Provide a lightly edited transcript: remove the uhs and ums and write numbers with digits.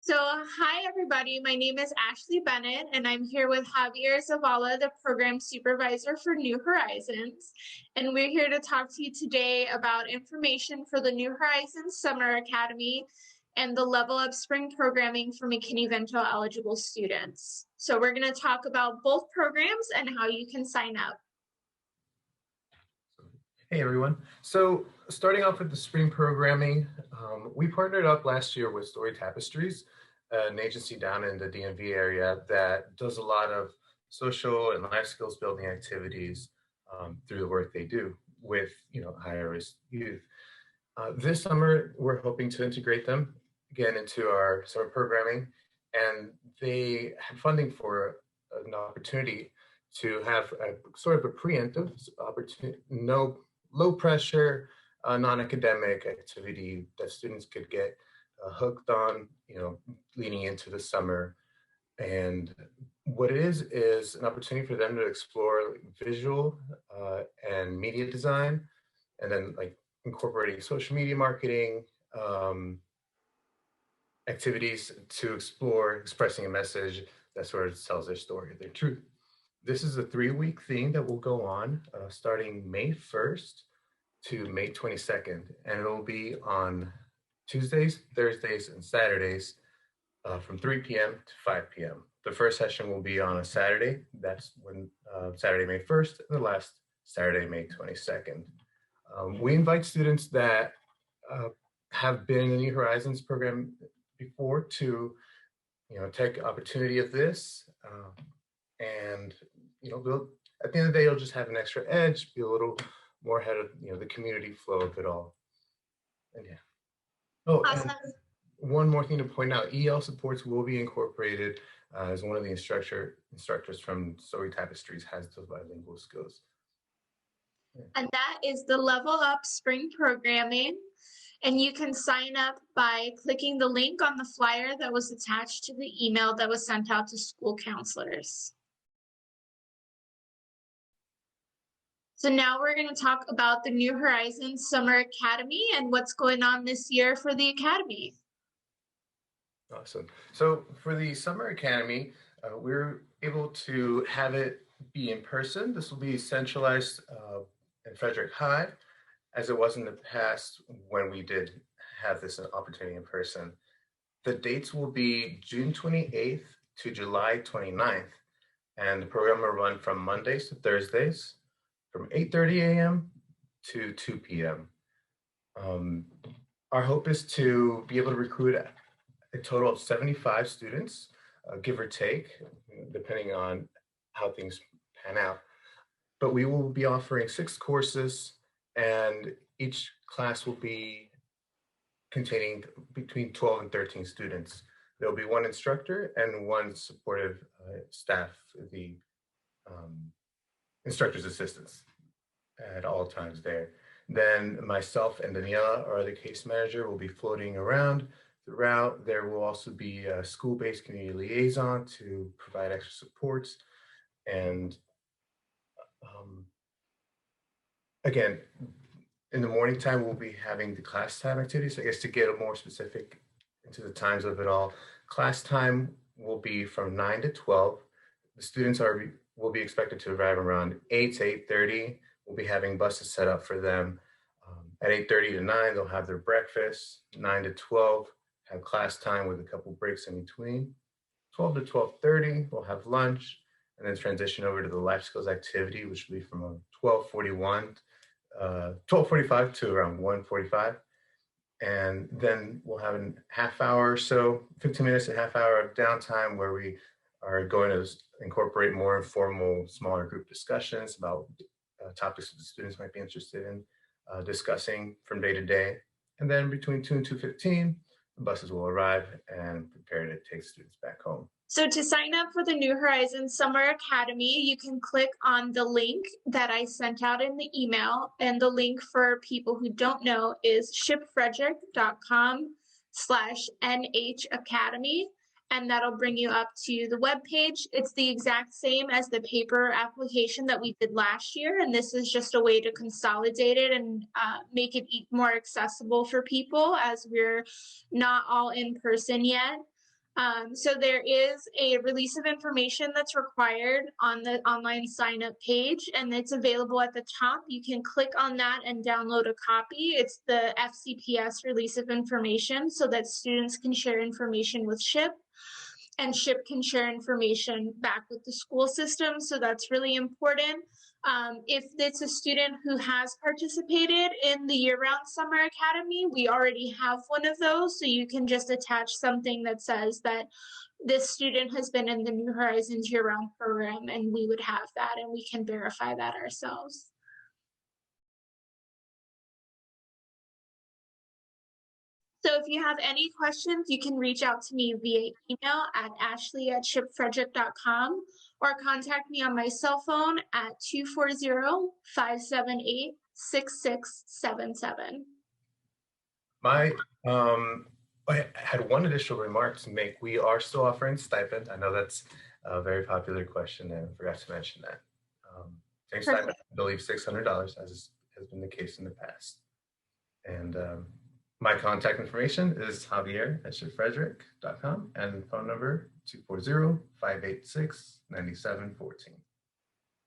So, hi everybody. My name is Ashley Bennett, and I'm here with Javier Zavala, the program supervisor for New Horizons. And we're here to talk to you today about information for the New Horizons Summer Academy and the Level Up Spring programming for McKinney-Vento eligible students. So, we're going to talk about both programs and how you can sign up. Hey everyone. So starting off with the spring programming, we partnered up last year with Story Tapestries, an agency down in the DMV area that does a lot of social and life skills building activities through the work they do with higher risk youth. This summer, we're hoping to integrate them again into our summer programming, and they had funding for an opportunity to have a sort of a preemptive opportunity, no low pressure, non-academic activity that students could get hooked on, leading into the summer. And what it is an opportunity for them to explore visual and media design, and then incorporating social media marketing activities to explore expressing a message that sort of tells their story, their truth. This is a 3-week thing that will go on starting May 1st to May 22nd, and it'll be on Tuesdays, Thursdays, and Saturdays from 3 p.m. to 5 p.m. The first session will be on a Saturday. That's when Saturday, May 1st, and the last Saturday, May 22nd. We invite students that have been in the New Horizons program before to, take opportunity of this, and at the end of the day, you'll just have an extra edge, be a little more ahead of the community flow of it all. And yeah. Oh, awesome. And one more thing to point out: EL supports will be incorporated as one of the instructors from Story Tapestries has those bilingual skills. Yeah. And that is the Level Up Spring programming. And you can sign up by clicking the link on the flyer that was attached to the email that was sent out to school counselors. So now we're going to talk about the New Horizons Summer Academy and what's going on this year for the Academy. Awesome. So for the Summer Academy, we're able to have it be in person. This will be centralized in Frederick High, as it was in the past when we did have this opportunity in person. The dates will be June 28th to July 29th, and the program will run from Mondays to Thursdays from 8:30 a.m. to 2 p.m. Our hope is to be able to recruit a total of 75 students, give or take, depending on how things pan out. But we will be offering 6 courses, and each class will be containing between 12 and 13 students. There'll be 1 instructor and 1 supportive staff, the instructor's assistants at all times there. Then myself and Daniela, our other case manager, will be floating around throughout. There will also be a school-based community liaison to provide extra supports. And again, in the morning time, we'll be having the class time activities. I guess to get more specific into the times of it all, class time will be from 9 to 12. The students will be expected to arrive around 8 to 8:30. We'll be having buses set up for them. At 8:30 to 9, they'll have their breakfast. 9 to 12, have class time with a couple breaks in between. 12 to 12:30, we'll have lunch, and then transition over to the life skills activity, which will be from 12:45 to around 1:45. And then we'll have a half hour or so, 15 minutes, a half hour of downtime where we are going to incorporate more informal, smaller group discussions about topics that the students might be interested in discussing from day to day. And then between 2 and 2:15, the buses will arrive and prepare to take students back home. So to sign up for the New Horizons Summer Academy, you can click on the link that I sent out in the email. And the link for people who don't know is shipfrederick.com/NH and that'll bring you up to the webpage. It's the exact same as the paper application that we did last year, and this is just a way to consolidate it and make it more accessible for people as we're not all in person yet. So there is a release of information that's required on the online sign up page, and it's available at the top. You can click on that and download a copy. It's the FCPS release of information so that students can share information with SHIP, and SHIP can share information back with the school system. So that's really important. If it's a student who has participated in the year-round summer academy, we already have one of those. So you can just attach something that says that this student has been in the New Horizons year-round program, and we would have that, and we can verify that ourselves. So if you have any questions, you can reach out to me via email at ashley@shipfrederick.com or contact me on my cell phone at 240-578-6677. I had one additional remark to make. We are still offering stipend. I know that's a very popular question, and I forgot to mention that. Same stipend, I believe $600, as has been the case in the past. And my contact information is javier@shipfrederick.com and phone number 240-586-9714.